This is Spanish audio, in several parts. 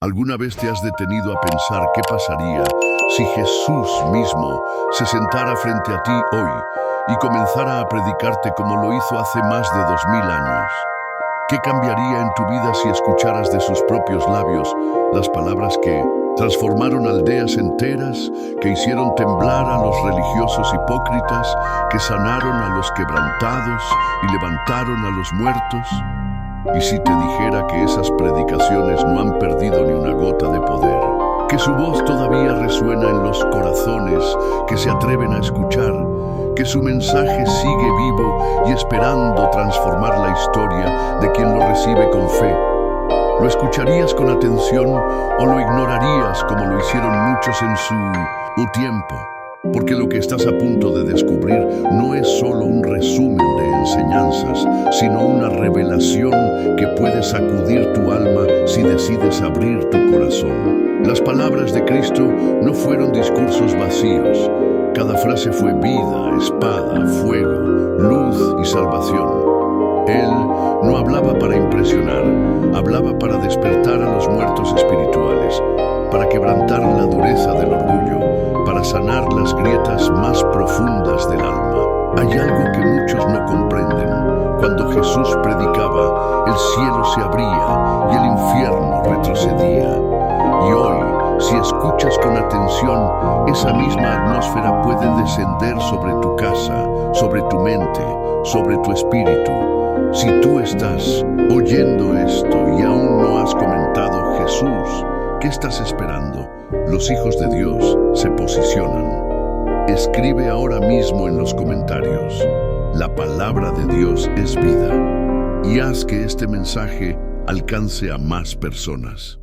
¿Alguna vez te has detenido a pensar qué pasaría si Jesús mismo se sentara frente a ti hoy y comenzara a predicarte como lo hizo hace más de 2000 años? ¿Qué cambiaría en tu vida si escucharas de sus propios labios las palabras que transformaron aldeas enteras, que hicieron temblar a los religiosos hipócritas, que sanaron a los quebrantados y levantaron a los muertos? ¿Y si te dijera que esas predicaciones no han perdido ni una gota de poder? Que su voz todavía resuena en los corazones que se atreven a escuchar, que su mensaje sigue vivo y esperando transformar la historia de quien lo recibe con fe. ¿Lo escucharías con atención o lo ignorarías como lo hicieron muchos en su tiempo? Porque lo que estás a punto de descubrir no es solo un resumen de enseñanzas, sino una revelación que puede sacudir tu alma si decides abrir tu corazón. Las palabras de Cristo no fueron discursos vacíos. Cada frase fue vida, espada, fuego, luz y salvación. Él no hablaba para impresionar, hablaba para despertar a los muertos espirituales, para quebrantar la dureza del orgullo, para sanar las grietas más profundas del alma. Hay algo que muchos no comprenden. Cuando Jesús predicaba, el cielo se abría y el infierno retrocedía. Y hoy, si escuchas con atención, esa misma atmósfera puede descender sobre tu casa, sobre tu mente, sobre tu espíritu. Si tú estás oyendo esto y aún no has comentado Jesús, ¿qué estás esperando? Los hijos de Dios se posicionan. Escribe ahora mismo en los comentarios: la palabra de Dios es vida. Y haz que este mensaje alcance a más personas.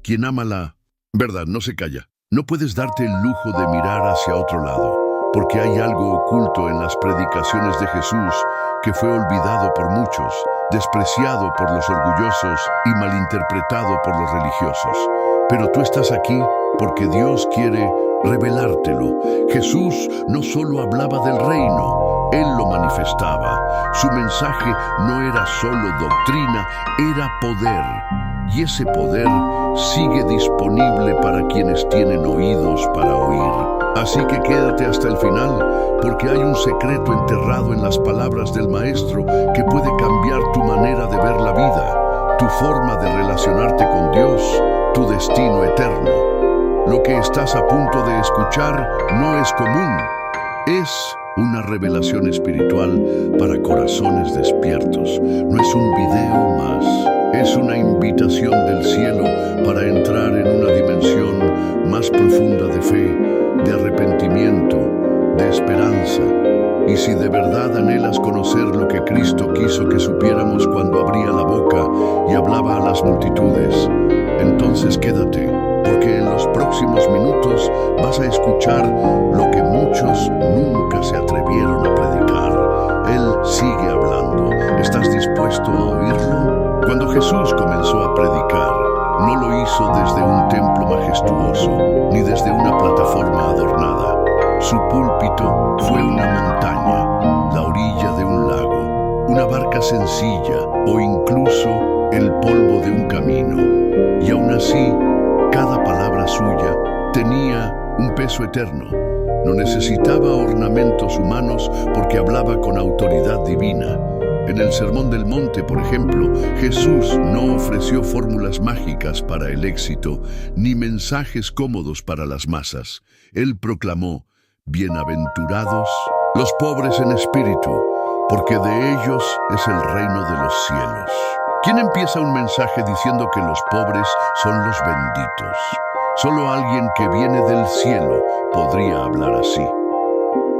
Quien ama la verdad no se calla. No puedes darte el lujo de mirar hacia otro lado, porque hay algo oculto en las predicaciones de Jesús que fue olvidado por muchos, despreciado por los orgullosos y malinterpretado por los religiosos. Pero tú estás aquí porque Dios quiere revelártelo. Jesús no solo hablaba del reino, Él lo manifestaba. Su mensaje no era solo doctrina, era poder. Y ese poder sigue disponible para quienes tienen oídos para oír. Así que quédate hasta el final, porque hay un secreto enterrado en las palabras del Maestro que puede cambiar tu manera de ver la vida, tu forma de relacionarte con Dios, tu destino eterno. Lo que estás a punto de escuchar no es común, es una revelación espiritual para corazones despiertos. No es un video más, es una invitación del cielo para entrar en una dimensión más profunda de fe, de arrepentimiento, de esperanza. Y si de verdad anhelas conocer lo que Cristo quiso que supiéramos cuando abría la boca y hablaba a las multitudes, entonces quédate, porque en los próximos minutos vas a escuchar lo que muchos nunca se atrevieron a predicar. Él sigue hablando. ¿Estás dispuesto a oírlo? Cuando Jesús comenzó a predicar, no lo hizo desde un templo majestuoso, ni desde una plataforma adornada. Su púlpito fue una montaña, la orilla de un lago, una barca sencilla o incluso el polvo de un camino. Y aún así, cada palabra suya tenía un peso eterno. No necesitaba ornamentos humanos porque hablaba con autoridad divina. En el Sermón del Monte, por ejemplo, Jesús no ofreció fórmulas mágicas para el éxito, ni mensajes cómodos para las masas. Él proclamó: bienaventurados los pobres en espíritu, porque de ellos es el reino de los cielos. ¿Quién empieza un mensaje diciendo que los pobres son los benditos? Solo alguien que viene del cielo podría hablar así.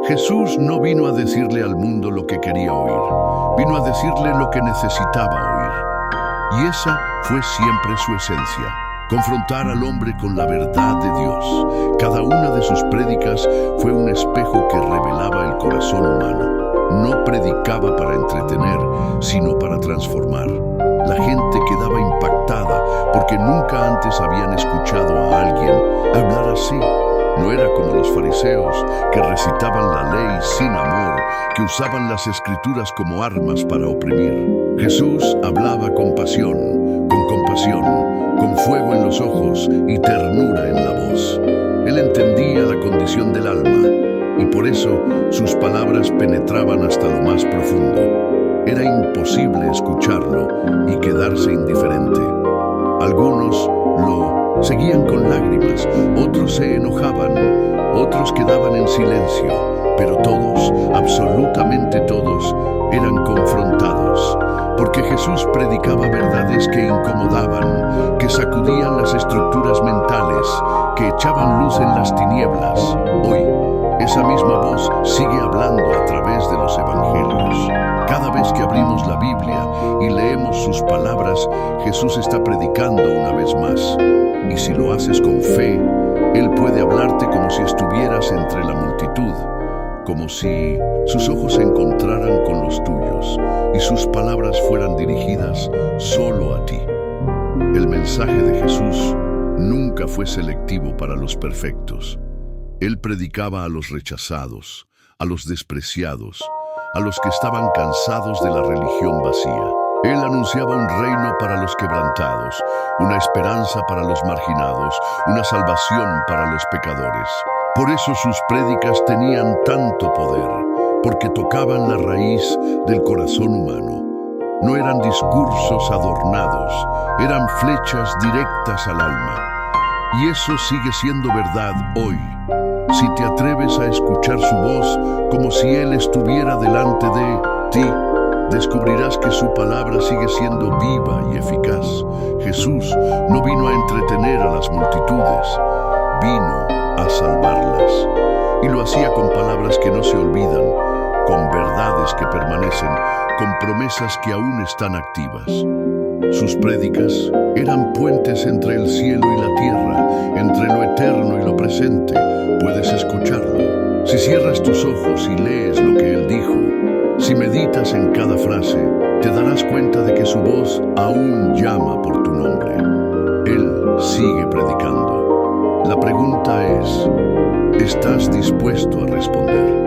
Jesús no vino a decirle al mundo lo que quería oír, vino a decirle lo que necesitaba oír. Y esa fue siempre su esencia: confrontar al hombre con la verdad de Dios. Cada una de sus prédicas fue un espejo que revelaba el corazón humano. No predicaba para entretener, sino para transformar. La gente quedaba impactada porque nunca antes habían escuchado a alguien hablar así. No era como los fariseos, que recitaban la ley sin amor, que usaban las escrituras como armas para oprimir. Jesús hablaba con pasión, con fuego en los ojos y ternura en la voz. Él entendía la condición del alma y por eso sus palabras penetraban hasta lo más profundo. Era imposible escucharlo y quedarse indiferente. Algunos lo seguían con lágrimas, otros se enojaban, otros quedaban en silencio, pero todos, absolutamente todos, eran confrontados, porque Jesús predicaba verdades que incomodaban, que sacudían las estructuras mentales, que echaban luz en las tinieblas. Hoy, esa misma voz sigue hablando a través de los evangelios. Cada vez que abrimos la Biblia y leemos sus palabras, Jesús está predicando una vez más. Y si lo haces con fe, Él puede hablarte como si estuvieras entre la multitud, como si sus ojos se encontraran con los tuyos y sus palabras fueran dirigidas solo a ti. El mensaje de Jesús nunca fue selectivo para los perfectos. Él predicaba a los rechazados, a los despreciados, a los que estaban cansados de la religión vacía. Él anunciaba un reino para los quebrantados, una esperanza para los marginados, una salvación para los pecadores. Por eso sus prédicas tenían tanto poder, porque tocaban la raíz del corazón humano. No eran discursos adornados, eran flechas directas al alma. Y eso sigue siendo verdad hoy. Si te atreves a escuchar su voz como si Él estuviera delante de ti, descubrirás que su palabra sigue siendo viva y eficaz. Jesús no vino a entretener a las multitudes, vino a salvarlas. Y lo hacía con palabras que no se olvidan, con verdades que permanecen, con promesas que aún están activas. Sus prédicas eran puentes entre el cielo y la tierra, entre lo eterno y lo presente. Puedes escucharlo. Si cierras tus ojos y lees lo que Él dijo, si meditas en cada frase, te darás cuenta de que su voz aún llama por tu nombre. Él sigue predicando. La pregunta es, ¿estás dispuesto a responder?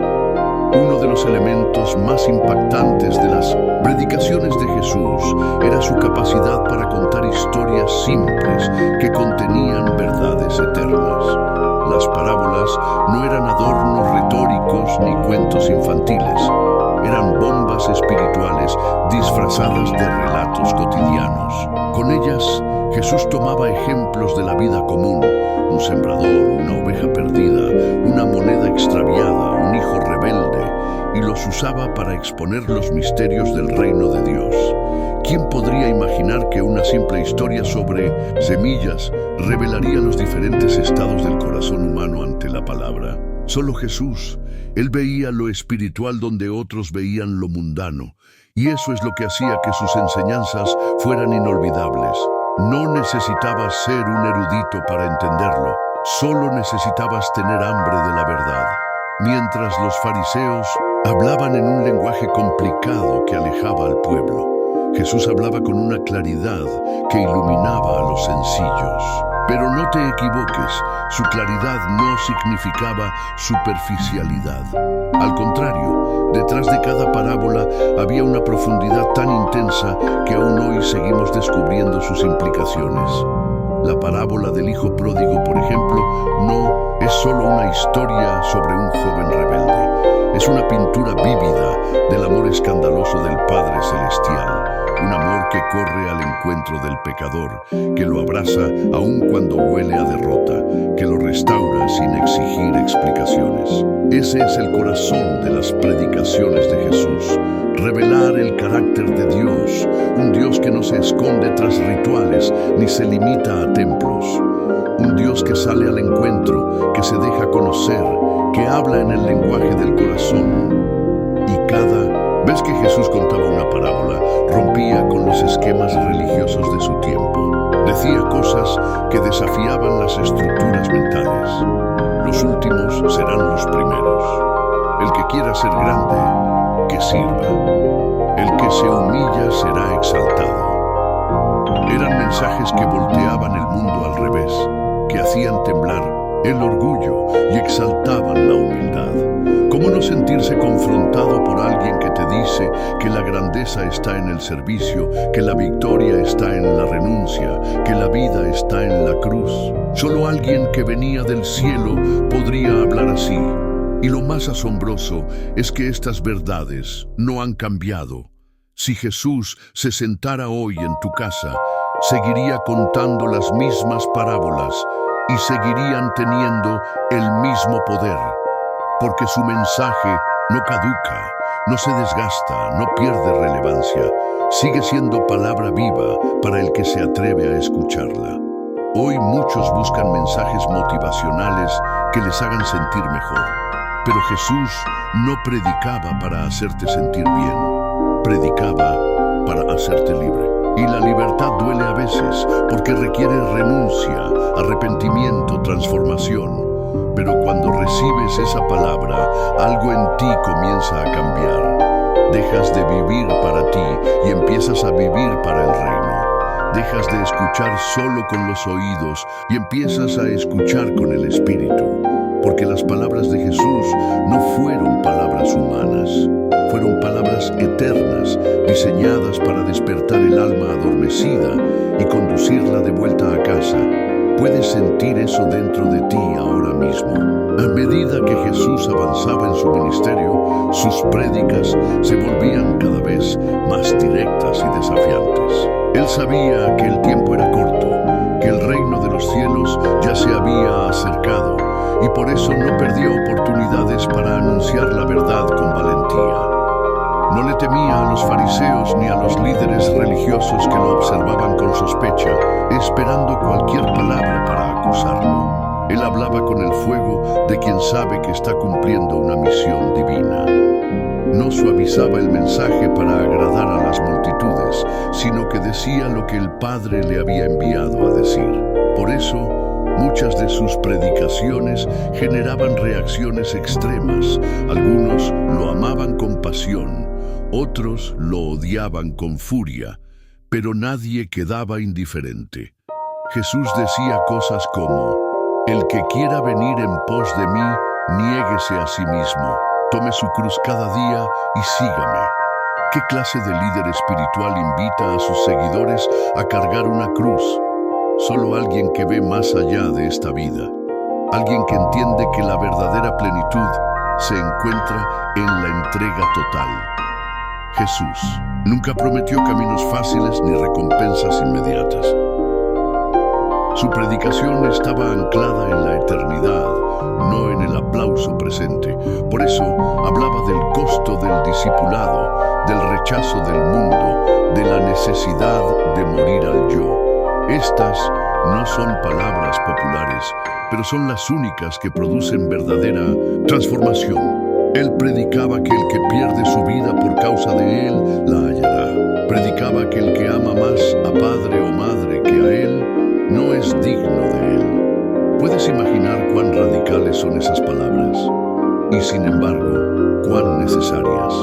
Uno de los elementos más impactantes de las predicaciones de Jesús era su capacidad para contar historias simples que contenían verdades eternas. Las parábolas no eran adornos retóricos ni cuentos infantiles. Eran bombas espirituales disfrazadas de relatos cotidianos. Con ellas, Jesús tomaba ejemplos de la vida común: un sembrador, una oveja perdida, una moneda extraviada, un hijo rebelde, y los usaba para exponer los misterios del reino de Dios. ¿Quién podría imaginar que una simple historia sobre semillas revelaría los diferentes estados del corazón humano ante la palabra? Solo Jesús. Él veía lo espiritual donde otros veían lo mundano, y eso es lo que hacía que sus enseñanzas fueran inolvidables. No necesitabas ser un erudito para entenderlo, solo necesitabas tener hambre de la verdad. Mientras los fariseos hablaban en un lenguaje complicado que alejaba al pueblo, Jesús hablaba con una claridad que iluminaba a los sencillos. Pero no te equivoques, su claridad no significaba superficialidad. Al contrario, detrás de cada parábola había una profundidad tan intensa que aún hoy seguimos descubriendo sus implicaciones. La parábola del hijo pródigo, por ejemplo, no es solo una historia sobre un joven rebelde. Es una pintura vívida del amor escandaloso del Padre Celestial. Un amor que corre al encuentro del pecador, que lo abraza aun cuando huele a derrota, que lo restaura sin exigir explicaciones. Ese es el corazón de las predicaciones de Jesús: revelar el carácter de Dios, un Dios que no se esconde tras rituales ni se limita a templos. Un Dios que sale al encuentro, que se deja conocer, que habla en el lenguaje del corazón. Y cada vez que Jesús contaba una parábola, rompía con los esquemas religiosos de su tiempo. Decía cosas que desafiaban las estructuras mentales. Los últimos serán los primeros. El que quiera ser grande, que sirva. El que se humilla será exaltado. Eran mensajes que volteaban el mundo al revés, que hacían temblar el orgullo y exaltaban la humildad. ¿Cómo no sentirse confrontado por alguien que te dice que la grandeza está en el servicio, que la victoria está en la renuncia, que la vida está en la cruz? Solo alguien que venía del cielo podría hablar así. Y lo más asombroso es que estas verdades no han cambiado. Si Jesús se sentara hoy en tu casa, seguiría contando las mismas parábolas y seguirían teniendo el mismo poder. Porque su mensaje no caduca, no se desgasta, no pierde relevancia. Sigue siendo palabra viva para el que se atreve a escucharla. Hoy muchos buscan mensajes motivacionales que les hagan sentir mejor. Pero Jesús no predicaba para hacerte sentir bien, predicaba para hacerte libre. Y la libertad duele a veces porque requiere renuncia, arrepentimiento, transformación. Pero cuando recibes esa palabra, algo en ti comienza a cambiar. Dejas de vivir para ti y empiezas a vivir para el reino. Dejas de escuchar solo con los oídos y empiezas a escuchar con el espíritu. Porque las palabras de Jesús no fueron palabras humanas, fueron palabras eternas, diseñadas para despertar el alma adormecida y conducirla de vuelta a casa. Puedes sentir eso dentro de ti ahora mismo. A medida que Jesús avanzaba en su ministerio, sus prédicas se volvían cada vez más directas y desafiantes. Él sabía que el tiempo era corto, que el reino de los cielos ya se había acercado, y por eso no perdió oportunidades para anunciar la verdad con valentía. No le temía a los fariseos ni a los líderes religiosos que lo observaban con sospecha, esperando cualquier palabra para acusarlo. Él hablaba con el fuego de quien sabe que está cumpliendo una misión divina. No suavizaba el mensaje para agradar a las multitudes, sino que decía lo que el Padre le había enviado a decir. Por eso, muchas de sus predicaciones generaban reacciones extremas. Algunos lo amaban con pasión, otros lo odiaban con furia, pero nadie quedaba indiferente. Jesús decía cosas como: el que quiera venir en pos de mí, niéguese a sí mismo, tome su cruz cada día y sígame. ¿Qué clase de líder espiritual invita a sus seguidores a cargar una cruz? Solo alguien que ve más allá de esta vida. Alguien que entiende que la verdadera plenitud se encuentra en la entrega total. Jesús nunca prometió caminos fáciles ni recompensas inmediatas. Su predicación estaba anclada en la eternidad, no en el aplauso presente. Por eso hablaba del costo del discipulado, del rechazo del mundo, de la necesidad de morir al yo. Estas no son palabras populares, pero son las únicas que producen verdadera transformación. Él predicaba que el que pierde su vida por causa de él, la hallará. Predicaba que el que ama más a padre o madre que a él, no es digno de él. ¿Puedes imaginar cuán radicales son esas palabras? Y sin embargo, cuán necesarias.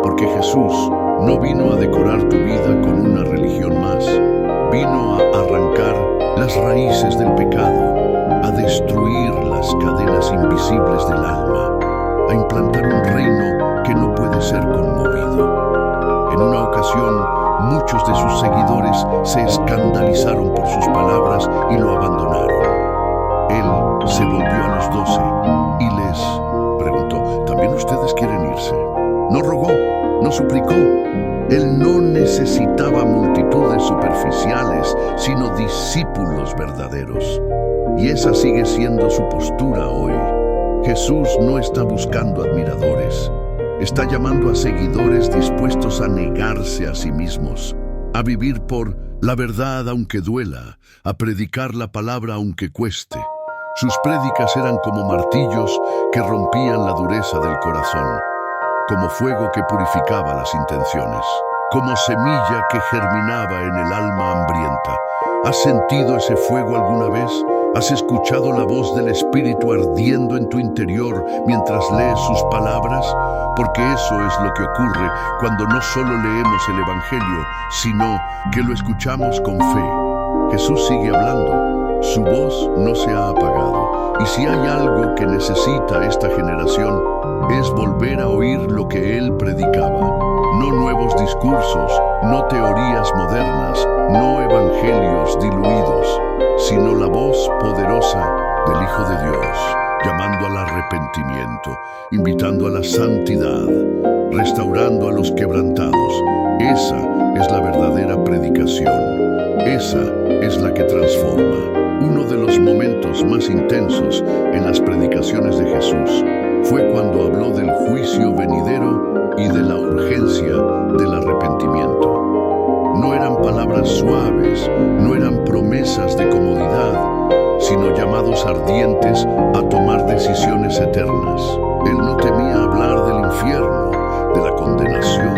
Porque Jesús no vino a decorar tu vida con una religión más. Vino a arrancar las raíces del pecado, a destruir las cadenas invisibles del alma, a implantar un reino que no puede ser conmovido. En una ocasión, muchos de sus seguidores se escandalizaron por sus palabras y lo abandonaron. Él se volvió a los 12 y les preguntó: ¿también ustedes quieren irse? No rogó, no suplicó. Él no necesitaba multitudes superficiales, sino discípulos verdaderos. Y esa sigue siendo su postura hoy. Jesús no está buscando admiradores. Está llamando a seguidores dispuestos a negarse a sí mismos, a vivir por la verdad aunque duela, a predicar la palabra aunque cueste. Sus prédicas eran como martillos que rompían la dureza del corazón, como fuego que purificaba las intenciones, como semilla que germinaba en el alma hambrienta. ¿Has sentido ese fuego alguna vez? ¿Has escuchado la voz del Espíritu ardiendo en tu interior mientras lees sus palabras? Porque eso es lo que ocurre cuando no solo leemos el Evangelio, sino que lo escuchamos con fe. Jesús sigue hablando, su voz no se ha apagado. Y si hay algo que necesita esta generación, es volver a oír lo que él predicaba. No nuevos discursos, no teorías modernas, no evangelios diluidos, sino la voz poderosa del Hijo de Dios, llamando al arrepentimiento, invitando a la santidad, restaurando a los quebrantados. Esa es la verdadera predicación. Esa es la que transforma. Uno de los momentos más intensos en las predicaciones de Jesús fue cuando habló del juicio venidero y de la urgencia del arrepentimiento. No eran palabras suaves, no eran promesas de comodidad, sino llamados ardientes a tomar decisiones eternas. Él no temía hablar del infierno, de la condenación,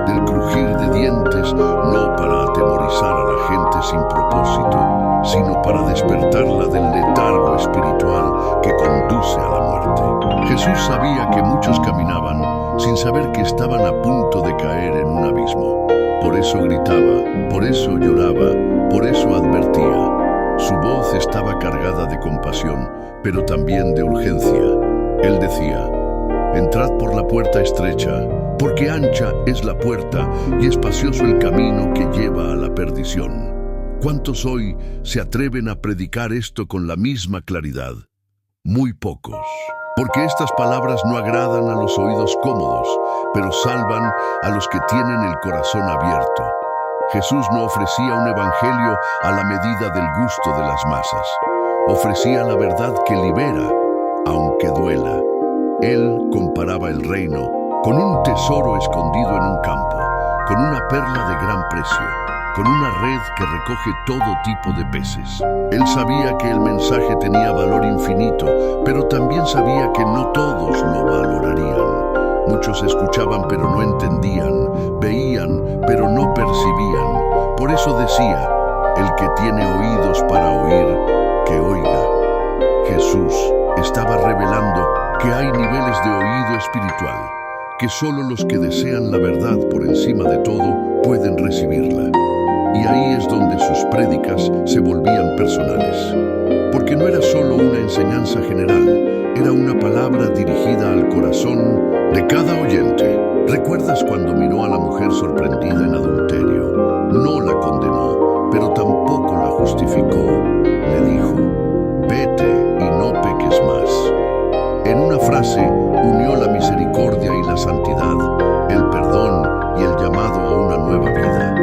del crujir de dientes, no para atemorizar a la gente sin propósito, sino para despertarla del letargo espiritual que conduce a la muerte. Jesús sabía que muchos caminaban sin saber que estaban a punto de caer en un abismo. Por eso gritaba, por eso lloraba, por eso advertía. Su voz estaba cargada de compasión, pero también de urgencia. Él decía: entrad por la puerta estrecha, porque ancha es la puerta y espacioso el camino que lleva a la perdición. ¿Cuántos hoy se atreven a predicar esto con la misma claridad? Muy pocos. Porque estas palabras no agradan a los oídos cómodos, pero salvan a los que tienen el corazón abierto. Jesús no ofrecía un evangelio a la medida del gusto de las masas. Ofrecía la verdad que libera, aunque duela. Él comparaba el reino con un tesoro escondido en un campo, con una perla de gran precio, con una red que recoge todo tipo de peces. Él sabía que el mensaje tenía valor infinito, pero también sabía que no todos lo valorarían. Muchos escuchaban pero no entendían, veían pero no percibían. Por eso decía: el que tiene oídos para oír, que oiga. Jesús estaba revelando que hay niveles de oído espiritual, que solo los que desean la verdad por encima de todo pueden recibirla. Y ahí es donde sus prédicas se volvían personales. Porque no era solo una enseñanza general, era una palabra dirigida al corazón de cada oyente. ¿Recuerdas cuando miró a la mujer sorprendida en adulterio? No la condenó, pero tampoco la justificó. Le dijo: vete y no peques más. En una frase unió la misericordia y la santidad, el perdón y el llamado a una nueva vida.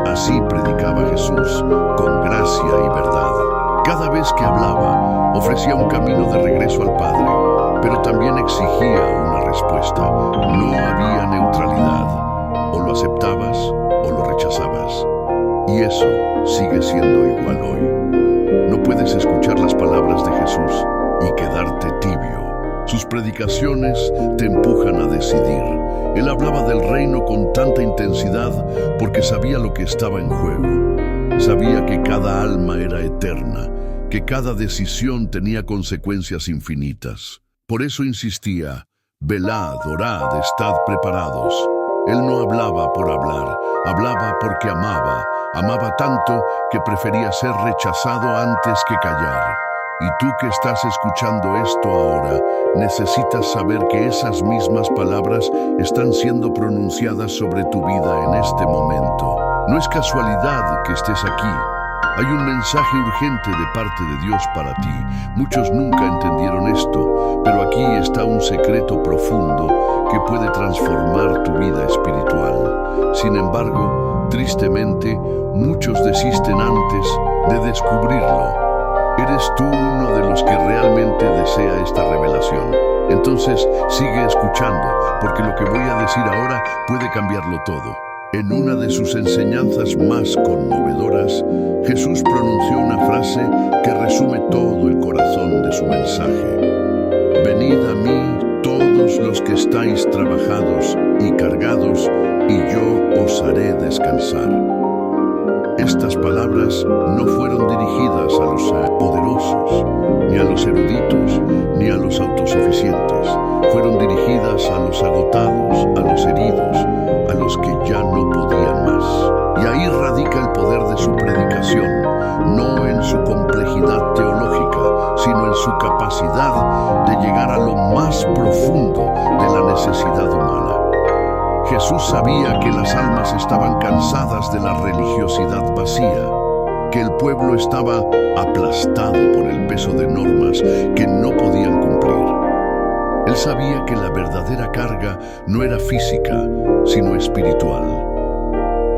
Así predicaba Jesús, con gracia y verdad. Cada vez que hablaba, ofrecía un camino de regreso al Padre, pero también exigía una respuesta. No había neutralidad. O lo aceptabas o lo rechazabas. Y eso sigue siendo igual hoy. No puedes escuchar las palabras de Jesús y quedarte tibio. Sus predicaciones te empujan a decidir. Él hablaba del reino con tanta intensidad porque sabía lo que estaba en juego. Sabía que cada alma era eterna, que cada decisión tenía consecuencias infinitas. Por eso insistía: velad, orad, estad preparados. Él no hablaba por hablar, hablaba porque amaba. Amaba tanto que prefería ser rechazado antes que callar. Y tú que estás escuchando esto ahora, necesitas saber que esas mismas palabras están siendo pronunciadas sobre tu vida en este momento. No es casualidad que estés aquí. Hay un mensaje urgente de parte de Dios para ti. Muchos nunca entendieron esto, pero aquí está un secreto profundo que puede transformar tu vida espiritual. Sin embargo, tristemente, muchos desisten antes de descubrirlo. ¿Eres tú uno de los que realmente desea esta revelación? Entonces sigue escuchando, porque lo que voy a decir ahora puede cambiarlo todo. En una de sus enseñanzas más conmovedoras, Jesús pronunció una frase que resume todo el corazón de su mensaje. Venid a mí todos los que estáis trabajados y cargados, y yo os haré descansar. Estas palabras no fueron dirigidas a los poderosos, ni a los eruditos, ni a los autosuficientes. Fueron dirigidas a los agotados, a los heridos, a los que ya no podían más. Y ahí radica el poder de su predicación, no en su complejidad teológica, sino en su capacidad de llegar a lo más profundo de la necesidad humana. Jesús sabía que las almas estaban cansadas de la religiosidad vacía, que el pueblo estaba aplastado por el peso de normas que no podían cumplir. Él sabía que la verdadera carga no era física, sino espiritual.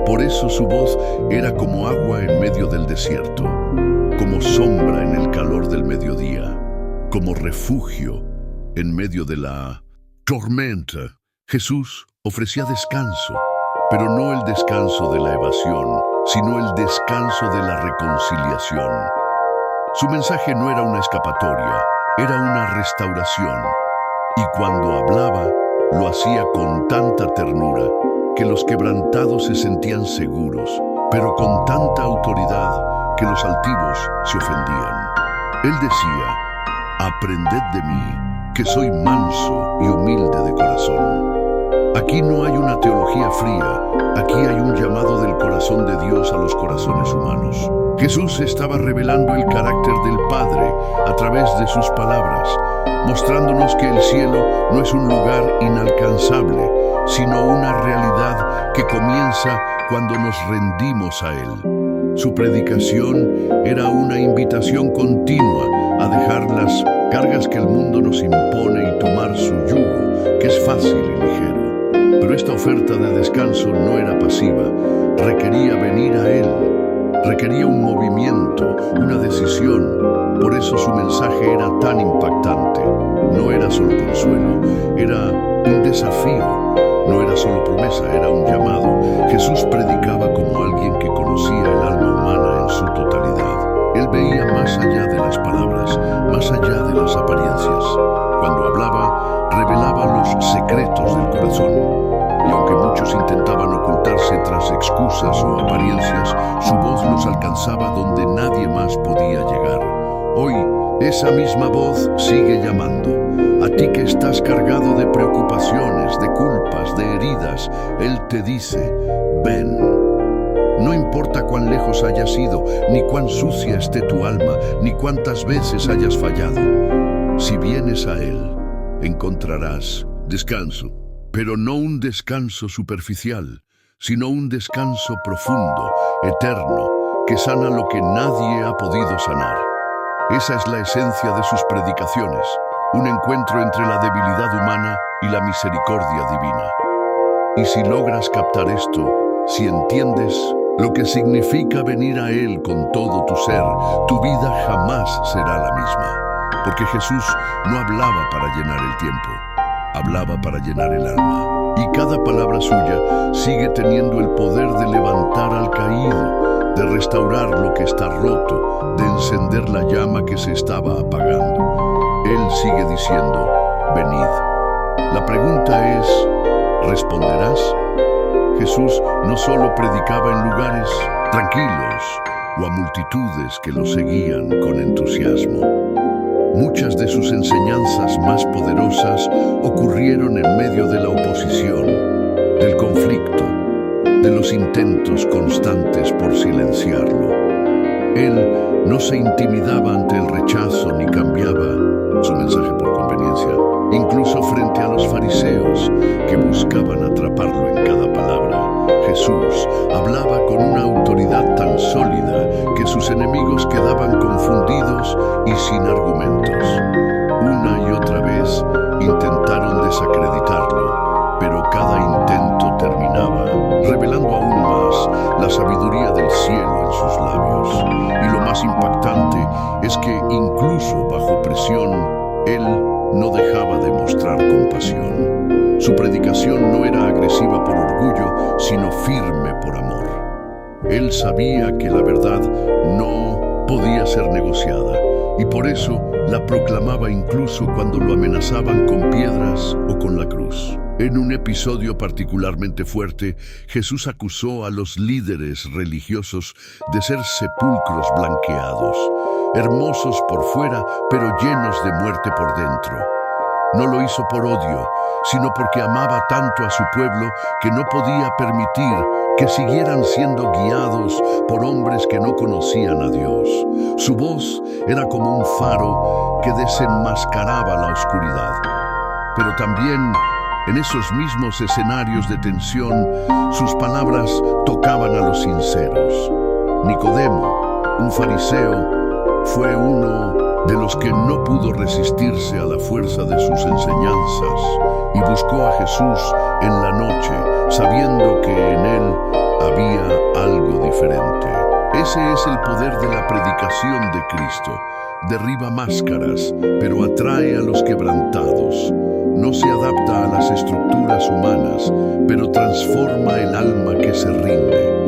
Por eso su voz era como agua en medio del desierto, como sombra en el calor del mediodía, como refugio en medio de la tormenta. Jesús ofrecía descanso, pero no el descanso de la evasión, sino el descanso de la reconciliación. Su mensaje no era una escapatoria, era una restauración. Y cuando hablaba, lo hacía con tanta ternura que los quebrantados se sentían seguros, pero con tanta autoridad que los altivos se ofendían. Él decía: «Aprended de mí, que soy manso y humilde de corazón». Aquí no hay una teología fría, aquí hay un llamado del corazón de Dios a los corazones humanos. Jesús estaba revelando el carácter del Padre a través de sus palabras, mostrándonos que el cielo no es un lugar inalcanzable, sino una realidad que comienza cuando nos rendimos a Él. Su predicación era una invitación continua a dejar las cargas que el mundo nos impone y tomar su yugo, que es fácil y ligero. Pero esta oferta de descanso no era pasiva, requería venir a Él, requería un movimiento, una decisión. Por eso su mensaje era tan impactante. No era solo consuelo, era un desafío, no era solo promesa, era un llamado. Jesús predicaba como alguien que conocía el alma humana en su totalidad. Él veía más allá de las palabras, más allá de las apariencias. Cuando hablaba, revelaba los secretos del corazón. Y aunque muchos intentaban ocultarse tras excusas o apariencias, su voz los alcanzaba donde nadie más podía llegar. Hoy, esa misma voz sigue llamando. A ti que estás cargado de preocupaciones, de culpas, de heridas, Él te dice: ven. No importa cuán lejos hayas ido, ni cuán sucia esté tu alma, ni cuántas veces hayas fallado. Si vienes a Él, encontrarás descanso. Pero no un descanso superficial, sino un descanso profundo, eterno, que sana lo que nadie ha podido sanar. Esa es la esencia de sus predicaciones, un encuentro entre la debilidad humana y la misericordia divina. Y si logras captar esto, si entiendes lo que significa venir a Él con todo tu ser, tu vida jamás será la misma. Porque Jesús no hablaba para llenar el tiempo, hablaba para llenar el alma. Y cada palabra suya sigue teniendo el poder de levantar al caído, de restaurar lo que está roto, de encender la llama que se estaba apagando. Él sigue diciendo: venid. La pregunta es: ¿responderás? Jesús no solo predicaba en lugares tranquilos o a multitudes que lo seguían con entusiasmo. Muchas de sus enseñanzas más poderosas ocurrieron en medio de la oposición, del conflicto, de los intentos constantes por silenciarlo. Él no se intimidaba ante el rechazo ni cambiaba su mensaje por conveniencia, incluso frente a los fariseos que buscaban atraparlo en cada palabra. Jesús hablaba con una autoridad tan sólida que sus enemigos quedaban confundidos y sin argumentos. Una y otra vez intentaron desacreditarlo, pero cada intento terminaba revelando aún más la sabiduría del cielo en sus labios. Y lo más impactante es que incluso bajo presión, Él no dejaba de mostrar compasión. Su predicación no era agresiva por orgullo, sino firme por amor. Él sabía que la verdad no podía ser negociada, y por eso la proclamaba incluso cuando lo amenazaban con piedras o con la cruz. En un episodio particularmente fuerte, Jesús acusó a los líderes religiosos de ser sepulcros blanqueados, hermosos por fuera, pero llenos de muerte por dentro. No lo hizo por odio, sino porque amaba tanto a su pueblo que no podía permitir que siguieran siendo guiados por hombres que no conocían a Dios. Su voz era como un faro que desenmascaraba la oscuridad, pero también En esos mismos escenarios de tensión, sus palabras tocaban a los sinceros. Nicodemo, un fariseo, fue uno de los que no pudo resistirse a la fuerza de sus enseñanzas y buscó a Jesús en la noche, sabiendo que en él había algo diferente. Ese es el poder de la predicación de Cristo. Derriba máscaras, pero atrae a los quebrantados. No se adapta a las estructuras humanas, pero transforma el alma que se rinde.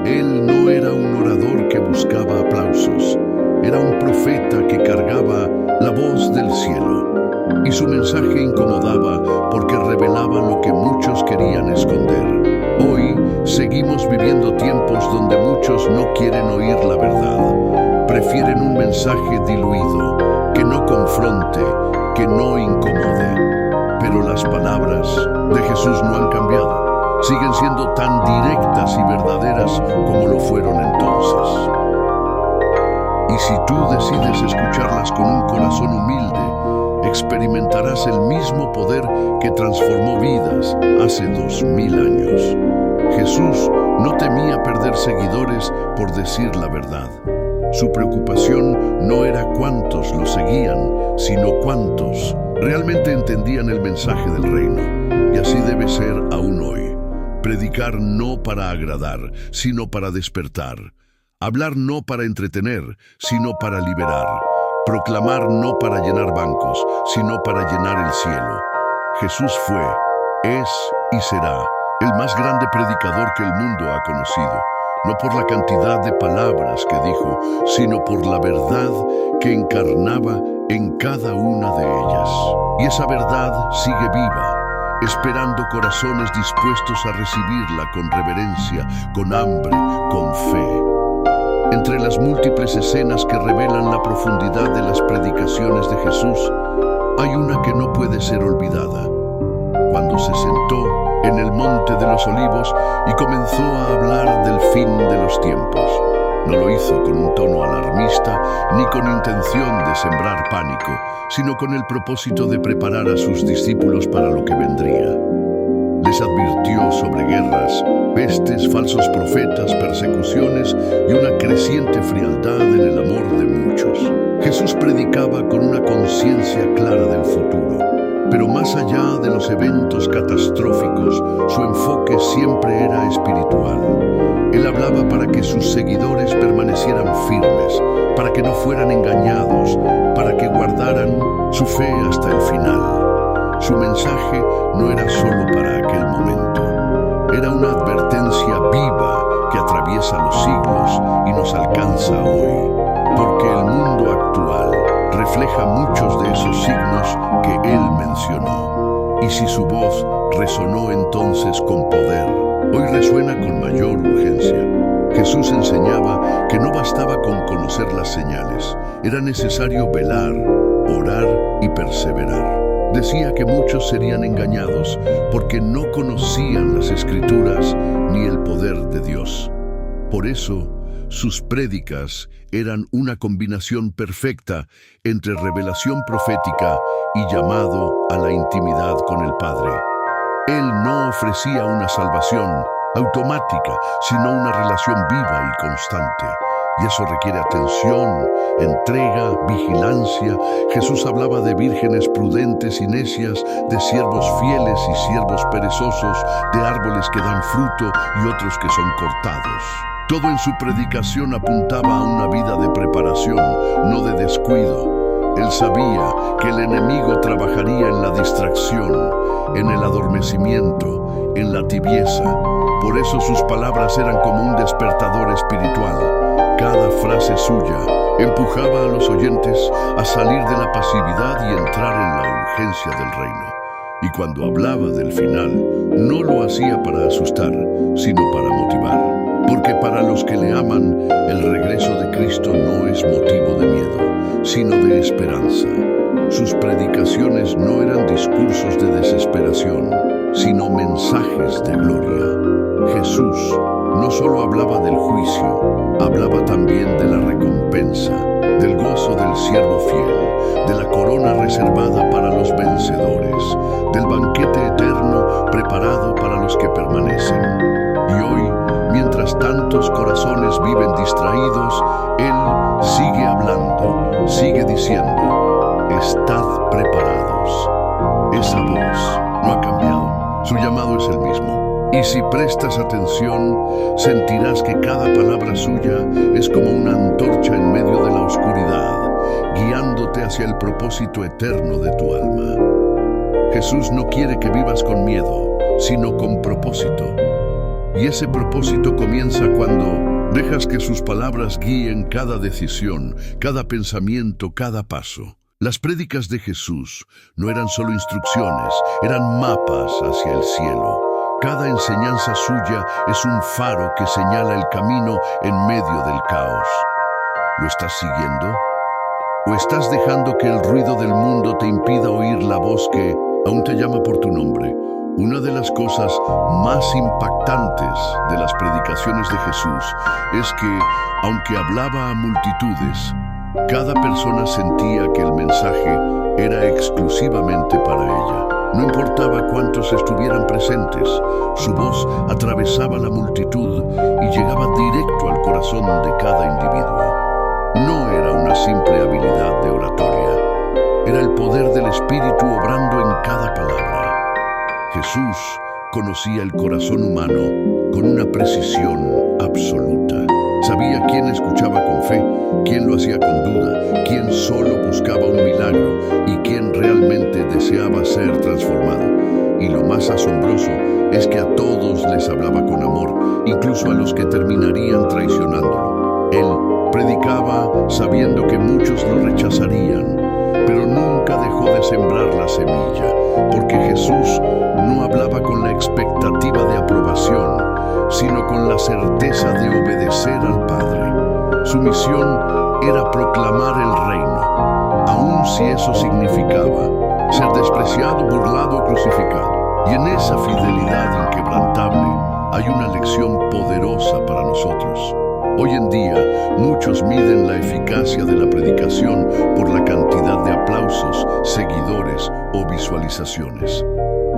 Él no era un orador que buscaba aplausos. Era un profeta que cargaba la voz del cielo. Y su mensaje incomodaba porque revelaba lo que muchos querían esconder. Hoy seguimos viviendo tiempos donde muchos no quieren oír la verdad. Prefieren un mensaje diluido, que no confronte, que no incomode. Pero las palabras de Jesús no han cambiado. Siguen siendo tan directas y verdaderas como lo fueron entonces. Y si tú decides escucharlas con un corazón humilde, experimentarás el mismo poder que transformó vidas hace 2000 años. Jesús no temía perder seguidores por decir la verdad. Su preocupación no era cuántos lo seguían, sino cuántos realmente entendían el mensaje del reino. Y así debe ser aún hoy. Predicar no para agradar, sino para despertar. Hablar no para entretener, sino para liberar. Proclamar no para llenar bancos, sino para llenar el cielo. Jesús fue, es y será el más grande predicador que el mundo ha conocido. No por la cantidad de palabras que dijo, sino por la verdad que encarnaba en cada una de ellas. Y esa verdad sigue viva, esperando corazones dispuestos a recibirla con reverencia, con hambre, con fe. Entre las múltiples escenas que revelan la profundidad de las predicaciones de Jesús, hay una que no puede ser olvidada. Cuando se sentó en el Monte de los Olivos y comenzó a hablar del fin de los tiempos. No lo hizo con un tono alarmista ni con intención de sembrar pánico, sino con el propósito de preparar a sus discípulos para lo que vendría. Les advirtió sobre guerras, pestes, falsos profetas, persecuciones y una creciente frialdad en el amor de muchos. Jesús predicaba con una conciencia clara del futuro, pero más allá de los eventos catastróficos, su enfoque siempre era espiritual. Él hablaba para que sus seguidores permanecieran firmes, para que no fueran engañados, para que guardaran su fe hasta el final. Su mensaje no era solo para aquel momento, era una advertencia viva que atraviesa los siglos y nos alcanza hoy, porque el mundo actual refleja muchos de esos signos que él mencionó. Y si su voz resonó entonces con poder, hoy resuena con mayor urgencia. Jesús enseñaba que no bastaba con conocer las señales, era necesario velar, orar y perseverar. Decía que muchos serían engañados porque no conocían las Escrituras ni el poder de Dios. Por eso, sus prédicas eran una combinación perfecta entre revelación profética y llamado a la intimidad con el Padre. Él no ofrecía una salvación automática, sino una relación viva y constante. Y eso requiere atención, entrega, vigilancia. Jesús hablaba de vírgenes prudentes y necias, de siervos fieles y siervos perezosos, de árboles que dan fruto y otros que son cortados. Todo en su predicación apuntaba a una vida de preparación, no de descuido. Él sabía que el enemigo trabajaría en la distracción, en el adormecimiento, en la tibieza. Por eso sus palabras eran como un despertador espiritual. Cada frase suya empujaba a los oyentes a salir de la pasividad y entrar en la urgencia del reino. Y cuando hablaba del final, no lo hacía para asustar, sino para motivar. Porque para los que le aman, el regreso de Cristo no es motivo de miedo, sino de esperanza. Sus predicaciones no eran discursos de desesperación, sino mensajes de gloria. Jesús no solo hablaba del juicio, hablaba también de la recompensa, del gozo del siervo fiel, de la corona reservada para los vencedores, del banquete eterno permanecen. Y hoy, mientras tantos corazones viven distraídos, Él sigue hablando, sigue diciendo: estad preparados. Esa voz no ha cambiado, su llamado es el mismo. Y si prestas atención, sentirás que cada palabra suya es como una antorcha en medio de la oscuridad, guiándote hacia el propósito eterno de tu alma. Jesús no quiere que vivas con miedo, sino con propósito. Y ese propósito comienza cuando dejas que sus palabras guíen cada decisión, cada pensamiento, cada paso. Las prédicas de Jesús no eran solo instrucciones, eran mapas hacia el cielo. Cada enseñanza suya es un faro que señala el camino en medio del caos. ¿Lo estás siguiendo? ¿O estás dejando que el ruido del mundo te impida oír la voz que aún te llama por tu nombre? Una de las cosas más impactantes de las predicaciones de Jesús es que, aunque hablaba a multitudes, cada persona sentía que el mensaje era exclusivamente para ella. No importaba cuántos estuvieran presentes, su voz atravesaba la multitud y llegaba directo al corazón de cada individuo. No era una simple habilidad de oratoria, era el poder del Espíritu obrando en cada palabra. Jesús conocía el corazón humano con una precisión absoluta. Sabía quién escuchaba con fe, quién lo hacía con duda, quién solo buscaba un milagro y quién realmente deseaba ser transformado. Y lo más asombroso es que a todos les hablaba con amor, incluso a los que terminarían traicionándolo. Él predicaba sabiendo que muchos lo rechazarían, pero nunca dejó de sembrar la semilla, porque Jesús no hablaba con la expectativa de aprobación, sino con la certeza de obedecer al Padre. Su misión era proclamar el reino, aun si eso significaba ser despreciado, burlado o crucificado. Y en esa fidelidad inquebrantable hay una lección poderosa para nosotros. Hoy en día, muchos miden la eficacia de la predicación por la cantidad de aplausos, seguidores o visualizaciones.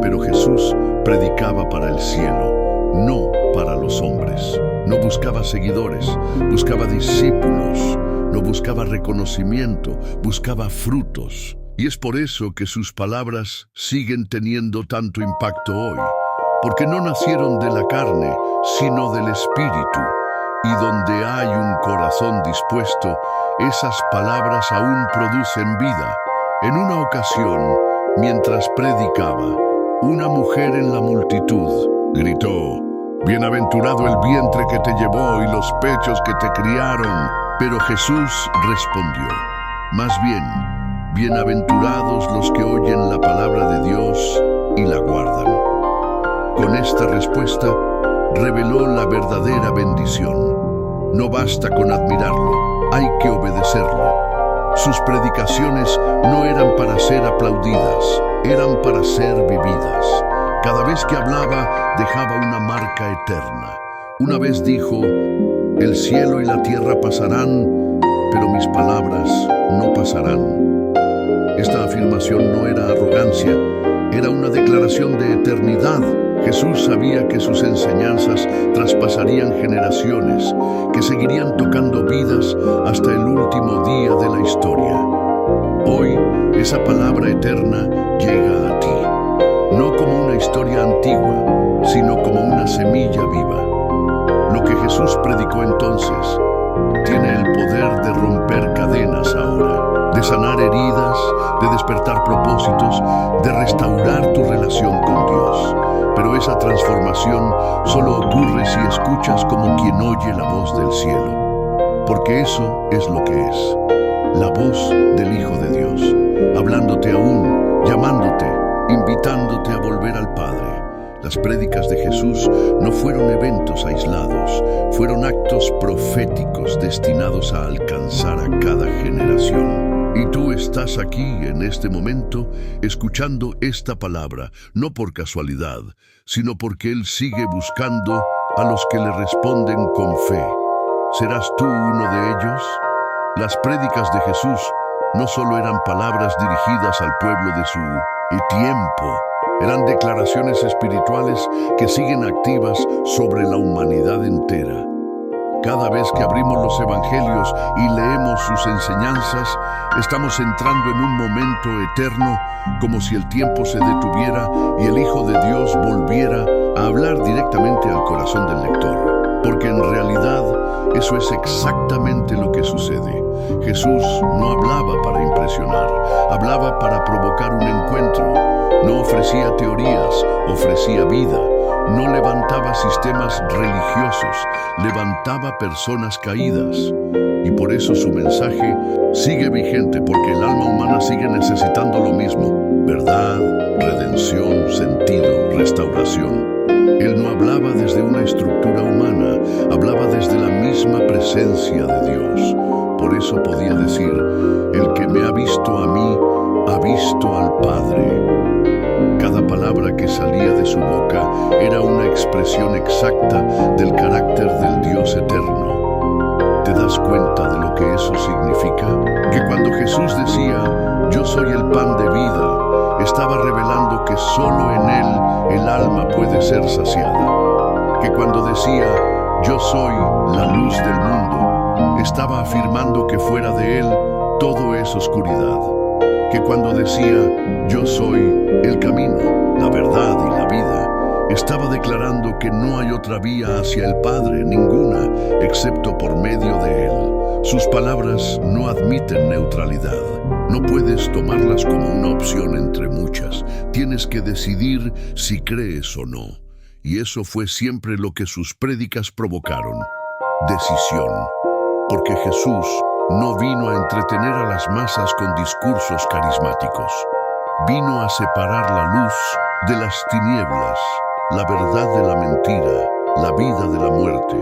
Pero Jesús predicaba para el cielo, no para los hombres. No buscaba seguidores, buscaba discípulos. No buscaba reconocimiento, buscaba frutos. Y es por eso que sus palabras siguen teniendo tanto impacto hoy, porque no nacieron de la carne, sino del Espíritu. Y donde hay un corazón dispuesto, esas palabras aún producen vida. En una ocasión, mientras predicaba, una mujer en la multitud gritó: «Bienaventurado el vientre que te llevó y los pechos que te criaron». Pero Jesús respondió: «Más bien, bienaventurados los que oyen la palabra de Dios y la guardan». Con esta respuesta, reveló la verdadera bendición. No basta con admirarlo, hay que obedecerlo. Sus predicaciones no eran para ser aplaudidas, eran para ser vividas. Cada vez que hablaba, dejaba una marca eterna. Una vez dijo: «El cielo y la tierra pasarán, pero mis palabras no pasarán». Esta afirmación no era arrogancia, era una declaración de eternidad. Jesús sabía que sus enseñanzas traspasarían generaciones, que seguirían tocando vidas hasta el último día de la historia. Hoy, esa palabra eterna llega a ti, no como una historia antigua, sino como una semilla viva. Lo que Jesús predicó entonces tiene el poder de romper cadenas ahora, de sanar heridas, de despertar propósitos, de restaurar tu relación con Dios. Pero esa transformación solo ocurre si escuchas como quien oye la voz del cielo. Porque eso es lo que es, la voz del Hijo de Dios, hablándote aún, llamándote, invitándote a volver al Padre. Las prédicas de Jesús no fueron eventos aislados, fueron actos proféticos destinados a alcanzar a cada generación. Y tú estás aquí en este momento escuchando esta palabra, no por casualidad, sino porque Él sigue buscando a los que le responden con fe. ¿Serás tú uno de ellos? Las prédicas de Jesús no solo eran palabras dirigidas al pueblo de su tiempo, Eran declaraciones espirituales que siguen activas sobre la humanidad entera. Cada vez que abrimos los evangelios y leemos sus enseñanzas, estamos entrando en un momento eterno, como si el tiempo se detuviera y el Hijo de Dios volviera a hablar directamente al corazón del lector. Porque en realidad eso es exactamente lo que sucede. Jesús no hablaba para impresionar, hablaba para provocar un encuentro. No ofrecía teorías, ofrecía vida. No levantaba sistemas religiosos, levantaba personas caídas. Y por eso su mensaje sigue vigente, porque el alma humana sigue necesitando lo mismo: verdad, redención, sentido, restauración. Él no hablaba desde una estructura humana, hablaba desde la misma presencia de Dios. Por eso podía decir: el que me ha visto a mí, ha visto al Padre. Cada palabra que salía de su boca era una expresión exacta del carácter del Dios eterno. ¿Te das cuenta de lo que eso significa? Que cuando Jesús decía: yo soy el pan de vida, estaba revelando que solo en Él el alma puede ser saciada. Que cuando decía: yo soy la luz del mundo, estaba afirmando que fuera de Él todo es oscuridad. Que cuando decía: yo soy el camino, la verdad y la vida, estaba declarando que no hay otra vía hacia el Padre, ninguna, excepto por medio de Él. Sus palabras no admiten neutralidad. No puedes tomarlas como una opción entre muchas. Tienes que decidir si crees o no. Y eso fue siempre lo que sus prédicas provocaron: decisión. Porque Jesús no vino a entretener a las masas con discursos carismáticos. Vino a separar la luz de las tinieblas, la verdad de la mentira, la vida de la muerte.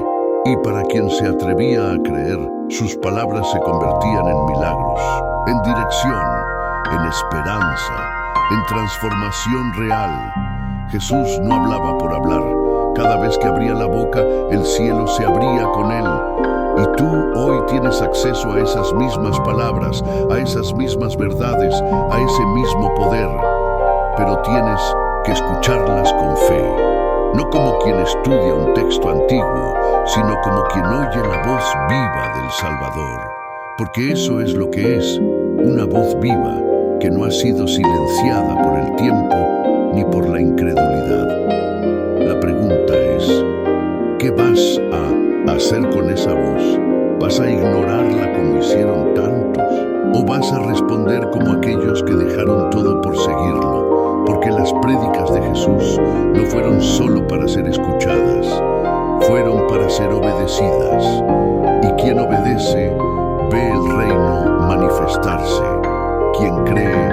Y para quien se atrevía a creer, sus palabras se convertían en milagros, en dirección, en esperanza, en transformación real. Jesús no hablaba por hablar. Cada vez que abría la boca, el cielo se abría con él. Y tú hoy tienes acceso a esas mismas palabras, a esas mismas verdades, a ese mismo poder. Pero tienes que escucharlas con fe. No como quien estudia un texto antiguo, sino como quien oye la voz viva del Salvador. Porque eso es lo que es, una voz viva que no ha sido silenciada por el tiempo ni por la incredulidad. La pregunta es: ¿qué vas a hacer con esa voz? ¿Vas a ignorarla como hicieron tantos? ¿O vas a responder como aquellos que dejaron todo por seguirlo? Porque las prédicas de Jesús no fueron solo para ser escuchadas, fueron para ser obedecidas. Y quien obedece ve el reino manifestarse. Quien cree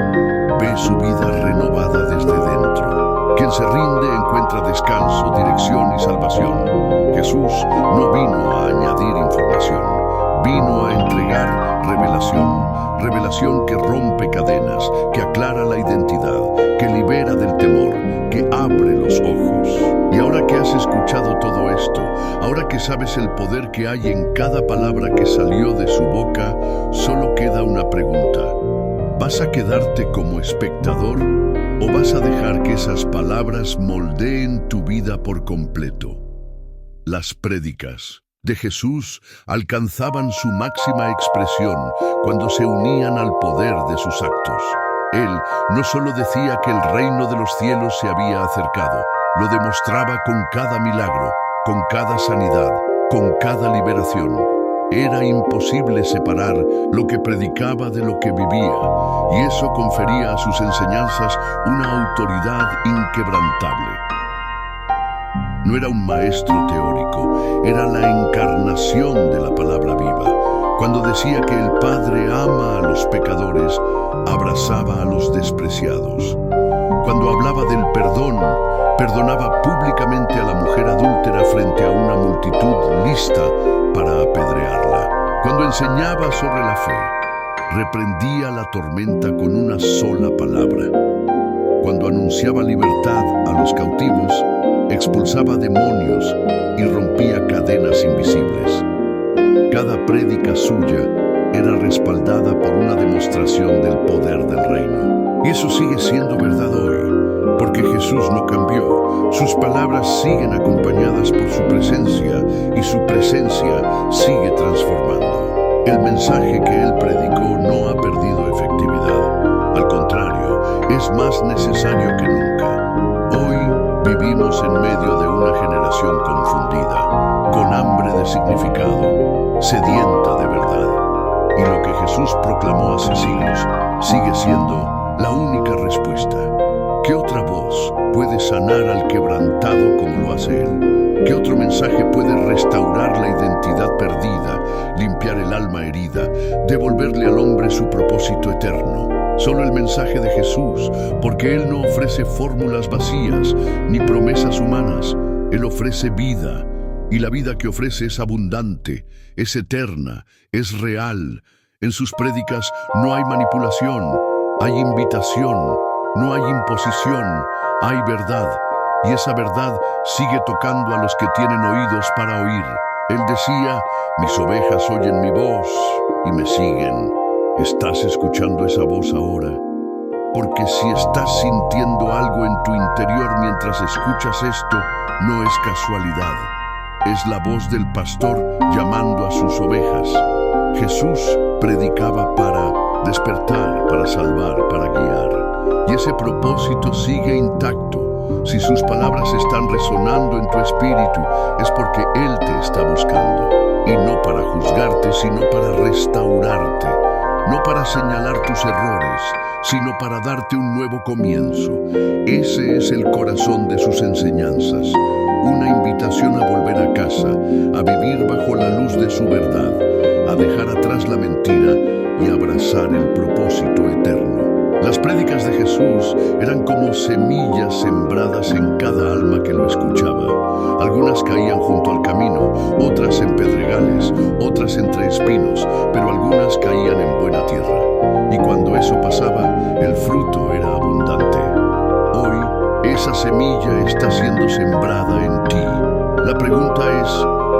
ve su vida renovada desde dentro. Quien se rinde encuentra descanso, dirección y salvación. Jesús no vino a añadir información, vino a entregar revelación. Revelación que rompe cadenas, que aclara la identidad, que libera del temor, que abre los ojos. Y ahora que has escuchado todo esto, ahora que sabes el poder que hay en cada palabra que salió de su boca, solo queda una pregunta: ¿vas a quedarte como espectador o vas a dejar que esas palabras moldeen tu vida por completo? Las prédicas de Jesús alcanzaban su máxima expresión cuando se unían al poder de sus actos. Él no solo decía que el reino de los cielos se había acercado, lo demostraba con cada milagro, con cada sanidad, con cada liberación. Era imposible separar lo que predicaba de lo que vivía, y eso confería a sus enseñanzas una autoridad inquebrantable. No era un maestro teórico, era la encarnación de la palabra viva. Cuando decía que el Padre ama a los pecadores, abrazaba a los despreciados. Cuando hablaba del perdón, perdonaba públicamente a la mujer adúltera frente a una multitud lista para apedrearla. Cuando enseñaba sobre la fe, reprendía la tormenta con una sola palabra. Cuando anunciaba libertad a los cautivos, expulsaba demonios y rompía cadenas invisibles. Cada prédica suya era respaldada por una demostración del poder del reino. Y eso sigue siendo verdad hoy, porque Jesús Jesús no cambió. Sus palabras siguen acompañadas por su presencia y su presencia sigue transformando. El mensaje que él predicó no ha perdido efectividad. Al contrario, es más necesario que nunca. Hoy vivimos en medio de una generación confundida, con hambre de significado, sedienta de verdad. Y lo que Jesús proclamó hace siglos sigue siendo la única respuesta. ¿Qué otra voz puede sanar al quebrantado como lo hace Él? ¿Qué otro mensaje puede restaurar la identidad perdida, limpiar el alma herida, devolverle al hombre su propósito eterno? Solo el mensaje de Jesús, porque Él no ofrece fórmulas vacías ni promesas humanas. Él ofrece vida, y la vida que ofrece es abundante, es eterna, es real. En sus prédicas no hay manipulación, hay invitación, no hay imposición, hay verdad. Y esa verdad sigue tocando a los que tienen oídos para oír. Él decía: mis ovejas oyen mi voz y me siguen. ¿Estás escuchando esa voz ahora? Porque si estás sintiendo algo en tu interior mientras escuchas esto, no es casualidad. Es la voz del pastor llamando a sus ovejas. Jesús predicaba para despertar, para salvar, para guiar. Y ese propósito sigue intacto. Si sus palabras están resonando en tu espíritu, es porque Él te está buscando. Y no para juzgarte, sino para restaurarte. No para señalar tus errores, sino para darte un nuevo comienzo. Ese es el corazón de sus enseñanzas. Una invitación a volver a casa, a vivir bajo la luz de su verdad, a dejar atrás la mentira y abrazar el propósito eterno. Las prédicas de Jesús eran como semillas sembradas en cada alma que lo escuchaba. Algunas caían junto al camino, otras en pedregales, otras entre espinos, pero algunas caían en buena tierra. Y cuando eso pasaba, el fruto era abundante. Hoy, esa semilla está siendo sembrada en ti. La pregunta es: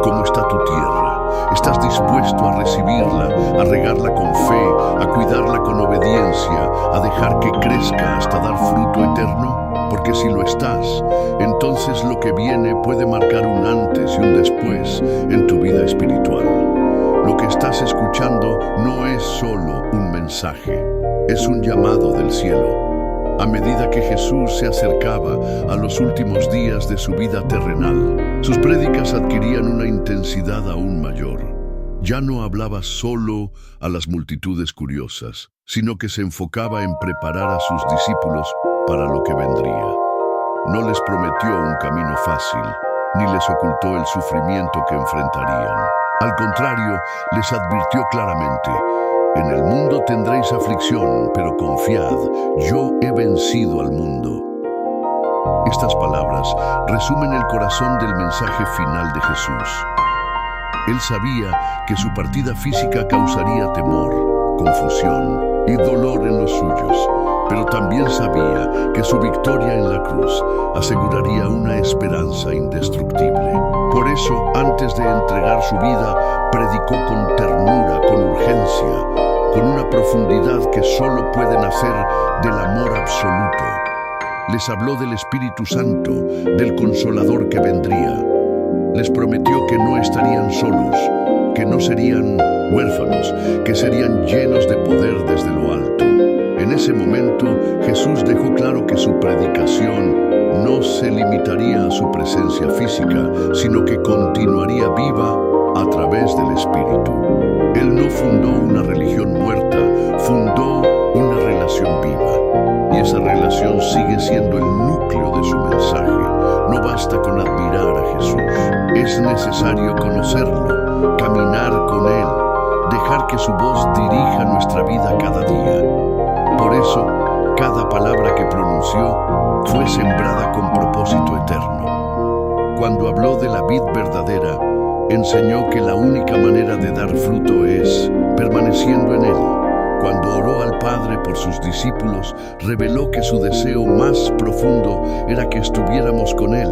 ¿cómo está tu tierra? ¿Estás dispuesto a recibirla, a regarla con fe, a cuidarla con obediencia, a dejar que crezca hasta dar fruto eterno? Porque si lo estás, entonces lo que viene puede marcar un antes y un después en tu vida espiritual. Lo que estás escuchando no es solo un mensaje, es un llamado del cielo. A medida que Jesús se acercaba a los últimos días de su vida terrenal, sus prédicas adquirían una intensidad aún mayor. Ya no hablaba solo a las multitudes curiosas, sino que se enfocaba en preparar a sus discípulos para lo que vendría. No les prometió un camino fácil, ni les ocultó el sufrimiento que enfrentarían. Al contrario, les advirtió claramente: en el mundo tendréis aflicción, pero confiad, yo he vencido al mundo. Estas palabras resumen el corazón del mensaje final de Jesús. Él sabía que su partida física causaría temor, confusión y dolor en los suyos, pero también sabía que su victoria en la cruz aseguraría una esperanza indestructible. Por eso, antes de entregar su vida, predicó con ternura, con urgencia, con una profundidad que solo puede nacer del amor absoluto. Les habló del Espíritu Santo, del Consolador que vendría. Les prometió que no estarían solos, que no serían huérfanos, que serían llenos de poder desde lo alto. En ese momento, Jesús dejó claro que su predicación no se limitaría a su presencia física, sino que continuaría viva a través del Espíritu. Él no fundó una religión muerta, fundó una relación viva. Y esa relación sigue siendo el núcleo de su mensaje. No basta con admirar a Jesús. Es necesario conocerlo, caminar con Él, dejar que su voz dirija nuestra vida cada día. Por eso, cada palabra que pronunció fue sembrada con propósito eterno. Cuando habló de la vid verdadera, enseñó que la única manera de dar fruto es permaneciendo en Él. Cuando oró al Padre por sus discípulos, reveló que su deseo más profundo era que estuviéramos con Él,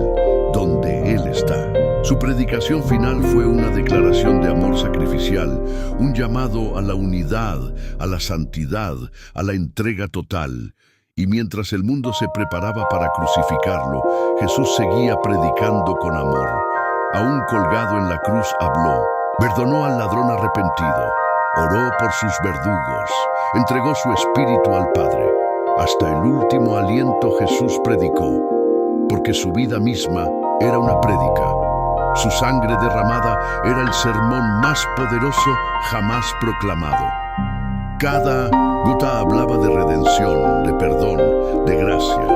donde Él está. Su predicación final fue una declaración de amor sacrificial, un llamado a la unidad, a la santidad, a la entrega total. Y mientras el mundo se preparaba para crucificarlo, Jesús seguía predicando con amor. Aún colgado en la cruz habló, perdonó al ladrón arrepentido, oró por sus verdugos, entregó su espíritu al Padre. Hasta el último aliento Jesús predicó, porque su vida misma era una prédica. Su sangre derramada era el sermón más poderoso jamás proclamado. Cada gota hablaba de redención, de perdón, de gracia.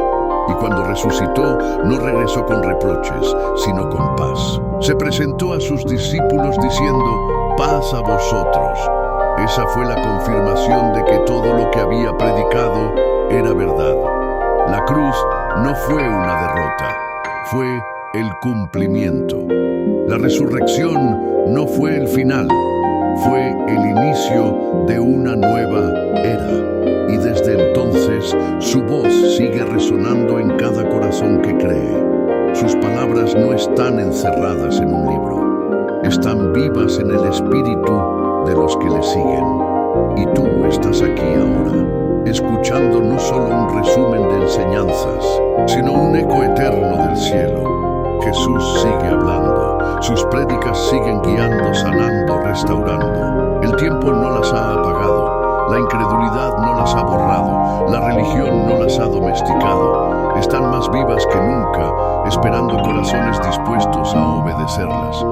Y cuando resucitó, no regresó con reproches, sino con paz. Se presentó a sus discípulos diciendo, paz a vosotros. Esa fue la confirmación de que todo lo que había predicado era verdad. La cruz no fue una derrota, fue el cumplimiento. La resurrección no fue el final, fue el inicio de una nueva era. Y desde entonces su voz sigue resonando en cada corazón que cree. Sus palabras no están encerradas en un libro, están vivas en el espíritu de los que le siguen. Y tú estás aquí ahora, escuchando no solo un resumen de enseñanzas, sino un eco eterno del cielo. Jesús sigue hablando, sus prédicas siguen guiando, sanando, restaurando. El tiempo no las ha apagado, la incredulidad no las ha borrado, la religión no las ha domesticado. Están más vivas que nunca, esperando corazones dispuestos a obedecerlas.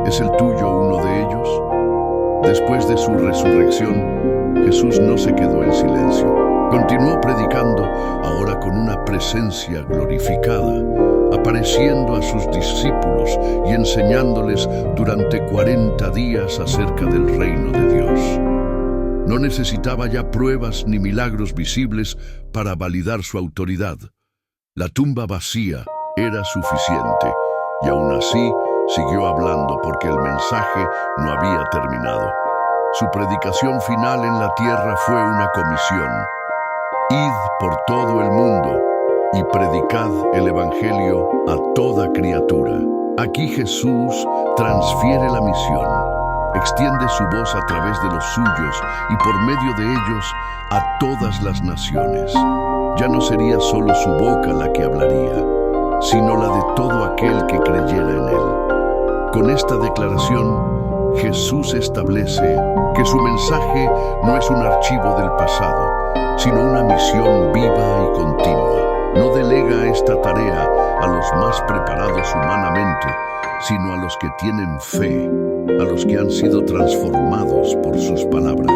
¿Es el tuyo uno de ellos? Después de su resurrección, Jesús no se quedó en silencio. Continuó predicando, ahora con una presencia glorificada, apareciendo a sus discípulos y enseñándoles durante 40 días acerca del reino de Dios. No necesitaba ya pruebas ni milagros visibles para validar su autoridad. La tumba vacía era suficiente, y aún así siguió hablando porque el mensaje no había terminado. Su predicación final en la tierra fue una comisión. Id por todo el mundo y predicad el Evangelio a toda criatura. Aquí Jesús transfiere la misión, extiende su voz a través de los suyos y por medio de ellos a todas las naciones. Ya no sería solo su boca la que hablaría, sino la de todo aquel que creyera en él. Con esta declaración, Jesús establece que su mensaje no es un archivo del pasado, sino una misión viva y continua. No delega esta tarea a los más preparados humanamente, sino a los que tienen fe, a los que han sido transformados por sus palabras.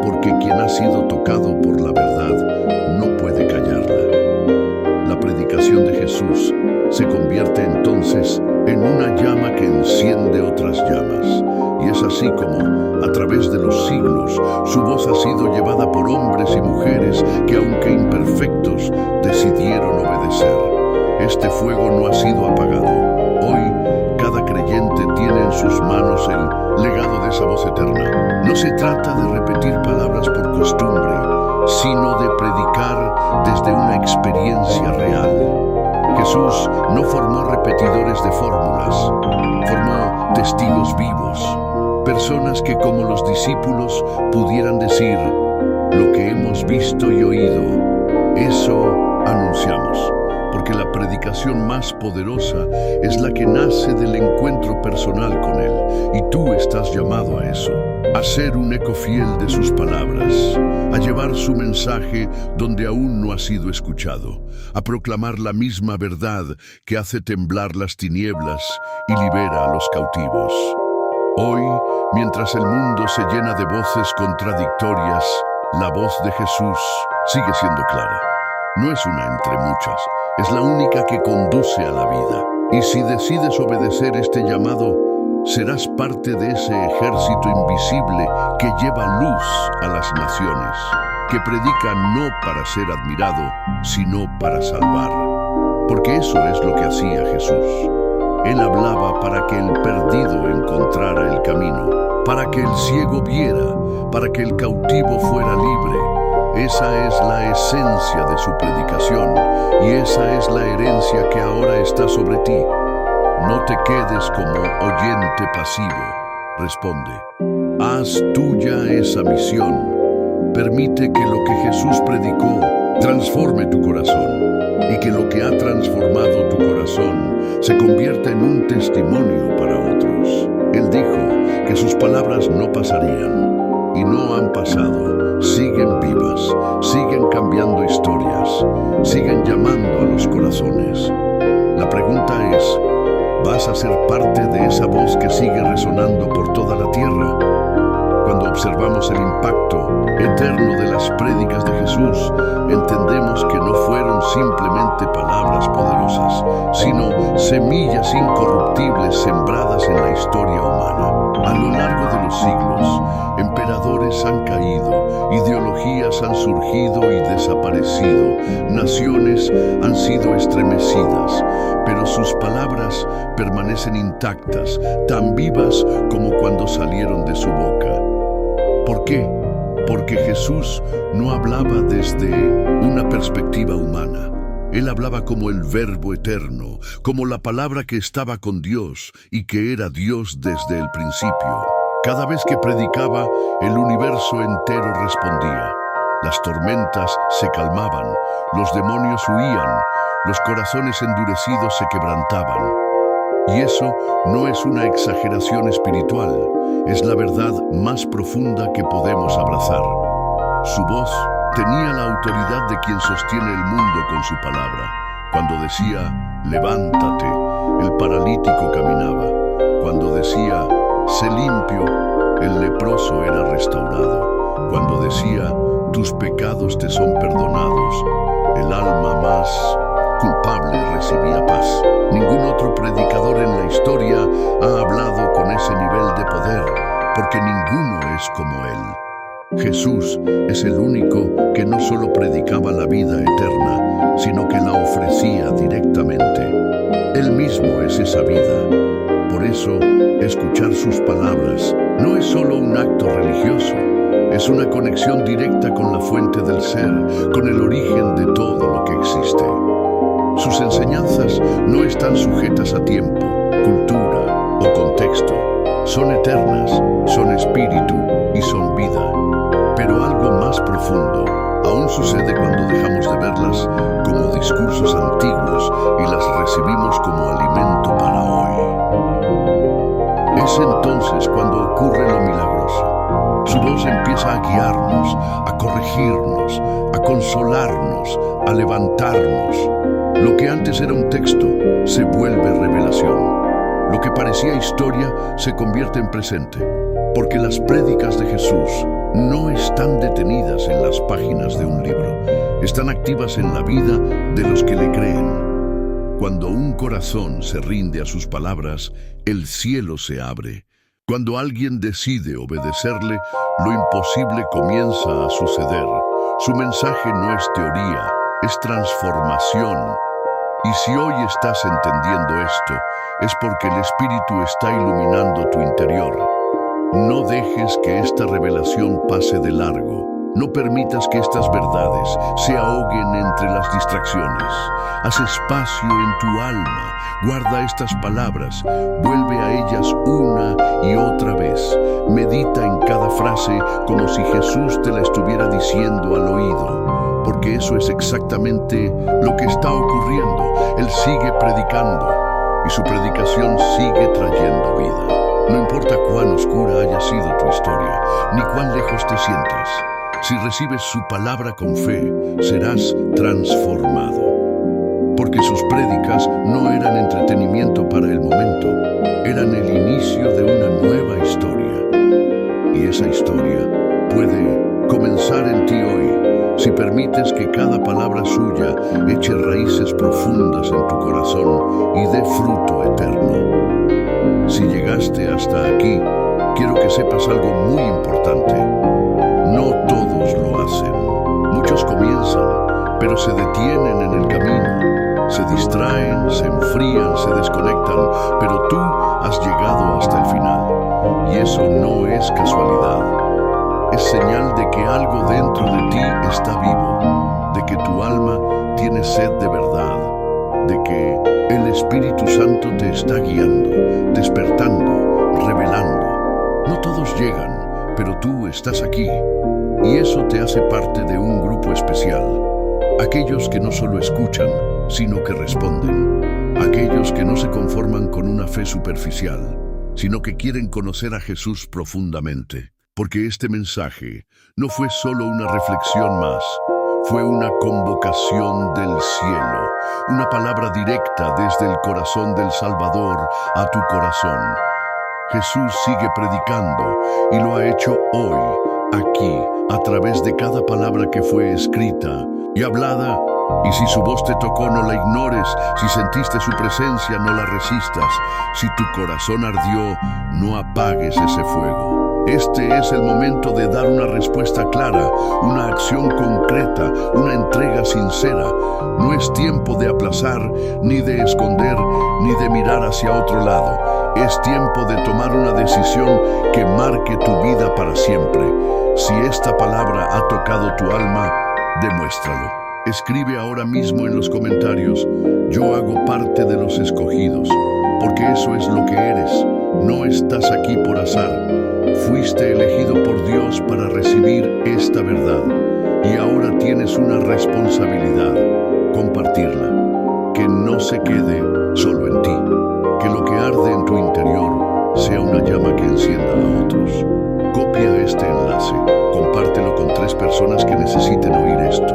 Porque quien ha sido tocado por la verdad no puede callarla. La predicación de Jesús se convierte entonces en una llama que enciende otras llamas. Y es así como, a través de los siglos, su voz ha sido llevada por hombres y mujeres que, aunque imperfectos, decidieron obedecer. Este fuego no ha sido apagado. Hoy, cada creyente tiene en sus manos el legado de esa voz eterna. No se trata de repetir palabras por costumbre, sino de predicar desde una experiencia real. Jesús no formó repetidores de fórmulas, formó testigos vivos, personas que como los discípulos pudieran decir, lo que hemos visto y oído, eso anunciamos, porque la predicación más poderosa es la que nace del encuentro personal con Él, y tú estás llamado a eso, a ser un eco fiel de sus palabras, a llevar su mensaje donde aún no ha sido escuchado, a proclamar la misma verdad que hace temblar las tinieblas y libera a los cautivos. Hoy, mientras el mundo se llena de voces contradictorias, la voz de Jesús sigue siendo clara. No es una entre muchas, es la única que conduce a la vida. Y si decides obedecer este llamado, serás parte de ese ejército invisible que lleva luz a las naciones, que predica no para ser admirado, sino para salvar. Porque eso es lo que hacía Jesús. Él hablaba para que el perdido encontrara el camino, para que el ciego viera, para que el cautivo fuera libre. Esa es la esencia de su predicación y esa es la herencia que ahora está sobre ti. No te quedes como oyente pasivo. Responde. Haz tuya esa misión. Permite que lo que Jesús predicó transforme tu corazón y que lo que ha transformado tu corazón se convierta en un testimonio para otros. Él dijo que sus palabras no pasarían y no han pasado. Siguen vivas, siguen cambiando historias, siguen llamando a los corazones. La pregunta es, ¿vas a ser parte de esa voz que sigue resonando por toda la tierra? Cuando observamos el impacto eterno de las prédicas de Jesús, entendemos que no fueron simplemente palabras poderosas, sino semillas incorruptibles sembradas en la historia humana. A lo largo de los siglos, emperadores han caído, ideologías han surgido y desaparecido, naciones han sido estremecidas, pero sus palabras permanecen intactas, tan vivas como cuando salieron de su boca. ¿Por qué? Porque Jesús no hablaba desde una perspectiva humana. Él hablaba como el Verbo eterno, como la palabra que estaba con Dios y que era Dios desde el principio. Cada vez que predicaba, el universo entero respondía. Las tormentas se calmaban, los demonios huían, los corazones endurecidos se quebrantaban. Y eso no es una exageración espiritual, es la verdad más profunda que podemos abrazar. Su voz tenía la autoridad de quien sostiene el mundo con su palabra. Cuando decía, levántate, el paralítico caminaba. Cuando decía, sé limpio, el leproso era restaurado. Cuando decía, tus pecados te son perdonados, el alma más culpable recibía paz. Ningún otro predicador en la historia ha hablado con ese nivel de poder, porque ninguno es como él. Jesús es el único que no solo predicaba la vida eterna, sino que la ofrecía directamente. Él mismo es esa vida. Por eso, escuchar sus palabras no es solo un acto religioso, es una conexión directa con la fuente del ser, con el origen de todo lo que existe. Sus enseñanzas no están sujetas a tiempo, cultura o contexto. Son eternas, son espíritu y son vida. Pero algo más profundo aún sucede cuando dejamos de verlas como discursos antiguos y las recibimos como alimento para hoy. Es entonces cuando ocurre lo milagroso. Su voz empieza a guiarnos, a corregirnos, a consolarnos, a levantarnos. Lo que antes era un texto se vuelve revelación. Lo que parecía historia se convierte en presente, porque las prédicas de Jesús no están detenidas en las páginas de un libro, están activas en la vida de los que le creen. Cuando un corazón se rinde a sus palabras, el cielo se abre. Cuando alguien decide obedecerle, lo imposible comienza a suceder. Su mensaje no es teoría, es transformación. Y si hoy estás entendiendo esto, es porque el Espíritu está iluminando tu interior. No dejes que esta revelación pase de largo. No permitas que estas verdades se ahoguen entre las distracciones. Haz espacio en tu alma. Guarda estas palabras. Vuelve a ellas una y otra vez. Medita en cada frase como si Jesús te la estuviera diciendo al oído. Porque eso es exactamente lo que está ocurriendo. Él sigue predicando y su predicación sigue trayendo vida. No importa cuán oscura haya sido tu historia, ni cuán lejos te sientas. Si recibes su palabra con fe, serás transformado. Porque sus prédicas no eran entretenimiento para el momento, eran el inicio de una nueva historia. Y esa historia puede comenzar en ti hoy, si permites que cada palabra suya eche raíces profundas en tu corazón y dé fruto eterno. Si llegaste hasta aquí, quiero que sepas algo muy importante. No todos lo hacen. Muchos comienzan, pero se detienen en el camino. Se distraen, se enfrían, se desconectan, pero tú has llegado hasta el final. Y eso no es casualidad. Es señal de que algo dentro de ti está vivo, de que tu alma tiene sed de verdad, de que el Espíritu Santo te está guiando, despertando, revelando. No todos llegan, pero tú estás aquí, y eso te hace parte de un grupo especial. Aquellos que no solo escuchan, sino que responden. Aquellos que no se conforman con una fe superficial, sino que quieren conocer a Jesús profundamente. Porque este mensaje no fue solo una reflexión más, fue una convocación del cielo, una palabra directa desde el corazón del Salvador a tu corazón. Jesús sigue predicando y lo ha hecho hoy, aquí, a través de cada palabra que fue escrita y hablada. Y si su voz te tocó, no la ignores. Si sentiste su presencia, no la resistas. Si tu corazón ardió, no apagues ese fuego. Este es el momento de dar una respuesta clara, una acción concreta, una entrega sincera. No es tiempo de aplazar, ni de esconder, ni de mirar hacia otro lado. Es tiempo de tomar una decisión que marque tu vida para siempre. Si esta palabra ha tocado tu alma, demuéstralo. Escribe ahora mismo en los comentarios: yo hago parte de los escogidos, porque eso es lo que eres. No estás aquí por azar. Fuiste elegido por Dios para recibir esta verdad y ahora tienes una responsabilidad: compartirla. Que no se quede solo en ti. Que lo que arde en tu interior sea una llama que encienda a otros. Copia este enlace, compártelo con 3 personas que necesiten oír esto.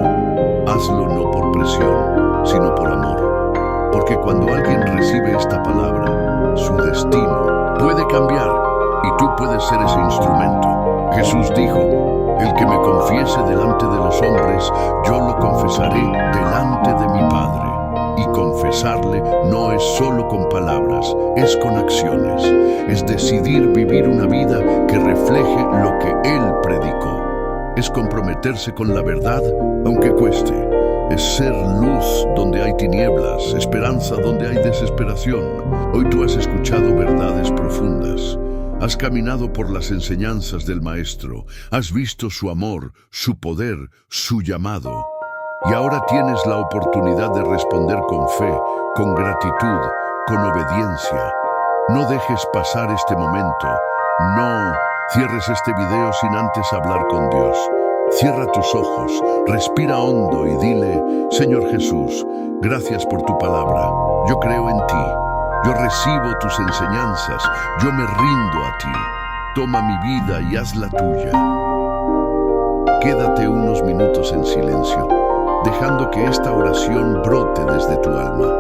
Hazlo no por presión, sino por amor. Porque cuando alguien recibe esta palabra, su destino puede cambiar y tú puedes ser ese instrumento. Jesús dijo: el que me confiese delante de los hombres, yo lo confesaré delante de mi Padre. Y confesarle no es solo con palabras, es con acciones. Es decidir vivir una vida que refleje lo que Él predicó. Es comprometerse con la verdad, aunque cueste. Es ser luz donde hay tinieblas, esperanza donde hay desesperación. Hoy tú has escuchado verdades profundas. Has caminado por las enseñanzas del Maestro. Has visto su amor, su poder, su llamado. Y ahora tienes la oportunidad de responder con fe, con gratitud, con obediencia. No dejes pasar este momento. No cierres este video sin antes hablar con Dios. Cierra tus ojos, respira hondo y dile: Señor Jesús, gracias por tu palabra. Yo creo en ti. Yo recibo tus enseñanzas. Yo me rindo a ti. Toma mi vida y hazla tuya. Quédate unos minutos en silencio, dejando que esta oración brote desde tu alma.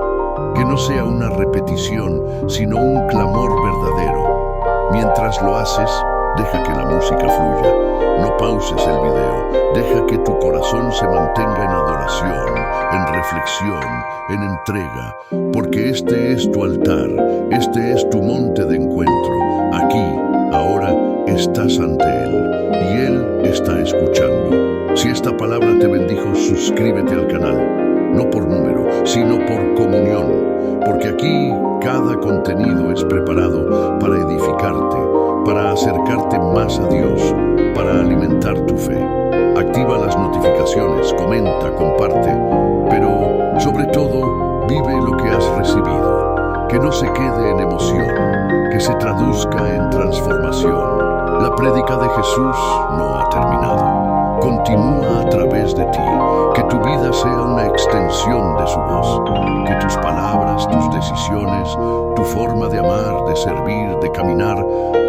Que no sea una repetición, sino un clamor verdadero. Mientras lo haces, deja que la música fluya. No pauses el video. Deja que tu corazón se mantenga en adoración, en reflexión, en entrega. Porque este es tu altar, este es tu monte de encuentro. Aquí, ahora, estás ante Él y Él está escuchando. Si esta palabra te bendijo, suscríbete al canal. No por número, sino por comunión. Porque aquí cada contenido es preparado para edificarte, para acercarte más a Dios, para alimentar tu fe. Activa las notificaciones, comenta, comparte, pero sobre todo, vive lo que has recibido. Que no se quede en emoción, que se traduzca en transformación. La prédica de Jesús no ha terminado. Continúa a través de ti. Que tu vida sea una extensión de su voz. Que tus palabras, tus decisiones, tu forma de amar, de servir, de caminar,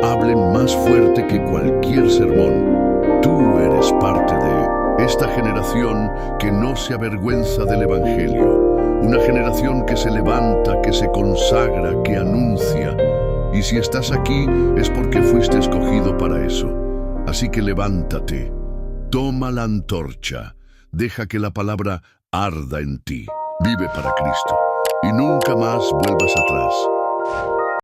hablen más fuerte que cualquier sermón. Tú eres parte de esta generación que no se avergüenza del Evangelio. Una generación que se levanta, que se consagra, que anuncia. Y si estás aquí es porque fuiste escogido para eso. Así que levántate, toma la antorcha, deja que la palabra arda en ti. Vive para Cristo y nunca más vuelvas atrás.